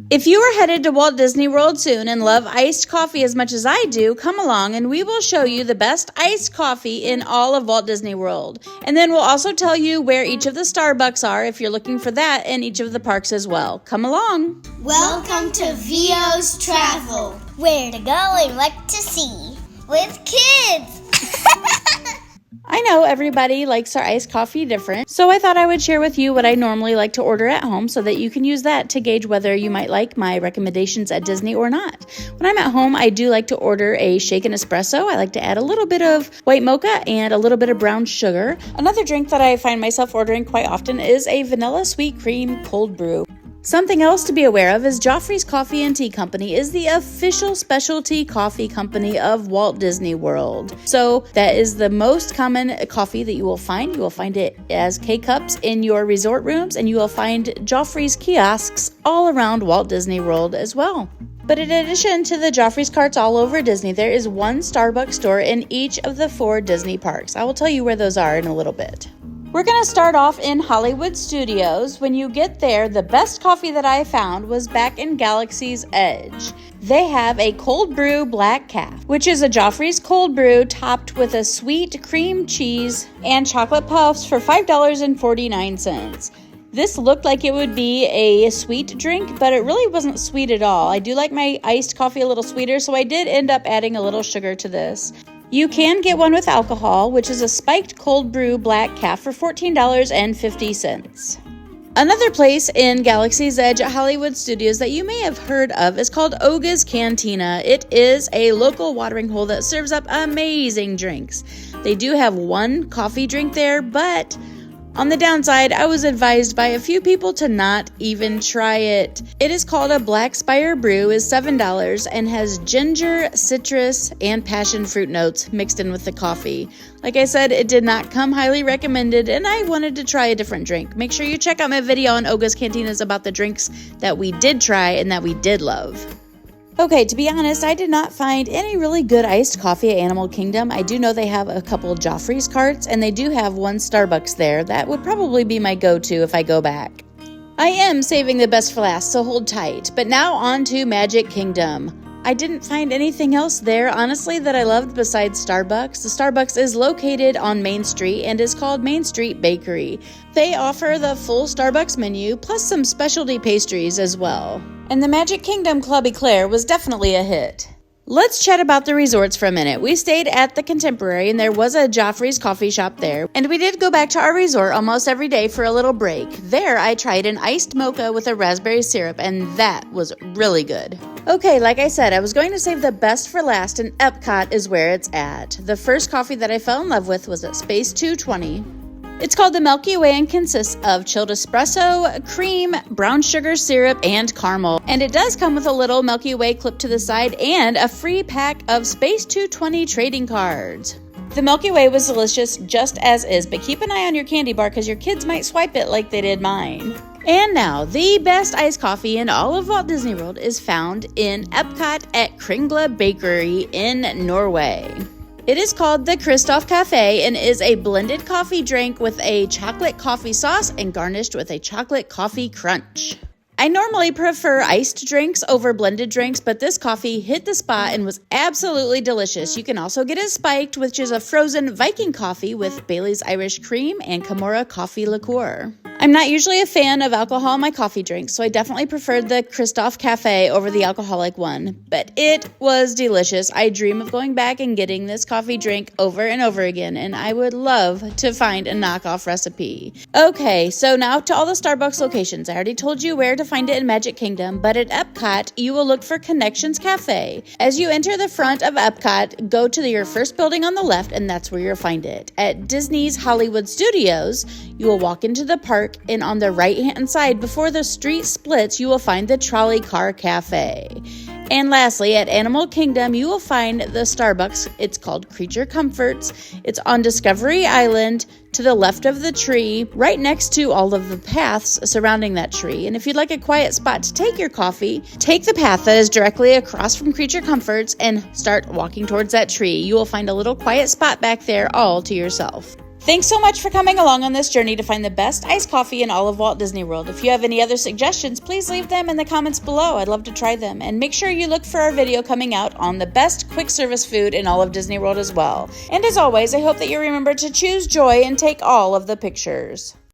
If you are headed to Walt Disney World soon and love iced coffee as much as I do, come along and we will show you the best iced coffee in all of Walt Disney World. And then we'll also tell you where each of the Starbucks are if you're looking for that in each of the parks as well. Come along. Welcome to VO's Travel. Where to go and what to see. With kids. I know everybody likes their iced coffee different, so I thought I would share with you what I normally like to order at home so that you can use that to gauge whether you might like my recommendations at Disney or not. When I'm at home, I do like to order a Shakin espresso. I like to add a little bit of white mocha and a little bit of brown sugar. Another drink that I find myself ordering quite often is a vanilla sweet cream cold brew. Something else to be aware of is Joffrey's Coffee and Tea Company is the official specialty coffee company of Walt Disney World. So that is the most common coffee that you will find. You will find it as K-Cups in your resort rooms, and you will find Joffrey's kiosks all around Walt Disney World as well. But in addition to the Joffrey's carts all over Disney, there is one Starbucks store in each of the 4 Disney parks. I will tell you where those are in a little bit. We're going to start off in Hollywood Studios. When you get there, the best coffee that I found was back in Galaxy's Edge. They have a cold brew black Kaffe, which is a Joffrey's cold brew topped with a sweet cream cheese and chocolate puffs for $5.49. This looked like it would be a sweet drink, but it really wasn't sweet at all. I do like my iced coffee a little sweeter, so I did end up adding a little sugar to this. You can get one with alcohol, which is a spiked cold brew black Kaffe for $14.50. Another place in Galaxy's Edge at Hollywood Studios that you may have heard of is called Oga's Cantina. It is a local watering hole that serves up amazing drinks. They do have one coffee drink there, but on the downside, I was advised by a few people to not even try it. It is called a Black Spire Brew, is $7, and has ginger, citrus, and passion fruit notes mixed in with the coffee. Like I said, it did not come highly recommended, and I wanted to try a different drink. Make sure you check out my video on Oga's Cantinas about the drinks that we did try and that we did love. Okay, to be honest, I did not find any really good iced coffee at Animal Kingdom. I do know they have a couple of Joffrey's carts, and they do have one Starbucks there. That would probably be my go-to if I go back. I am saving the best for last, so hold tight. But now on to Magic Kingdom. I didn't find anything else there, honestly, that I loved besides Starbucks. The Starbucks is located on Main Street and is called Main Street Bakeri. They offer the full Starbucks menu, plus some specialty pastries as well. And the Magic Kingdom Club Eclair was definitely a hit. Let's chat about the resorts for a minute. We stayed at the Contemporary, and there was a Joffrey's coffee shop there. And we did go back to our resort almost every day for a little break. There, I tried an iced mocha with a raspberry syrup, and that was really good. Okay, like I said, I was going to save the best for last, and EPCOT is where it's at. The first coffee that I fell in love with was at Space 220. It's called the Milky Way and consists of chilled espresso, cream, brown sugar syrup, and caramel. And it does come with a little Milky Way clip to the side and a free pack of Space 220 trading cards. The Milky Way was delicious just as is, but keep an eye on your candy bar because your kids might swipe it like they did mine. And now, the best iced coffee in all of Walt Disney World is found in EPCOT at Kringla Bakery in Norway. It is called the Kristoff Kaffe and is a blended coffee drink with a chocolate coffee sauce and garnished with a chocolate coffee crunch. I normally prefer iced drinks over blended drinks, but this coffee hit the spot and was absolutely delicious. You can also get it spiked, which is a frozen Viking coffee with Bailey's Irish Cream and Kimura coffee liqueur. I'm not usually a fan of alcohol in my coffee drinks, so I definitely preferred the Kristoff Kaffe over the alcoholic one, but it was delicious. I dream of going back and getting this coffee drink over and over again, and I would love to find a knockoff recipe. Okay, so now to all the Starbucks locations. I already told you where to find it in Magic Kingdom, but at EPCOT, you will look for Connections Cafe. As you enter the front of EPCOT, go to your first building on the left, and that's where you'll find it. At Disney's Hollywood Studios, you will walk into the park, and on the right-hand side, before the street splits, you will find the Trolley Car Cafe. And lastly, at Animal Kingdom, you will find the Starbucks. It's called Creature Comforts. It's on Discovery Island to the left of the tree, right next to all of the paths surrounding that tree. And if you'd like a quiet spot to take your coffee, take the path that is directly across from Creature Comforts and start walking towards that tree. You will find a little quiet spot back there all to yourself. Thanks so much for coming along on this journey to find the best iced coffee in all of Walt Disney World. If you have any other suggestions, please leave them in the comments below. I'd love to try them. And make sure you look for our video coming out on the best quick service food in all of Disney World as well. And as always, I hope that you remember to choose joy and take all of the pictures.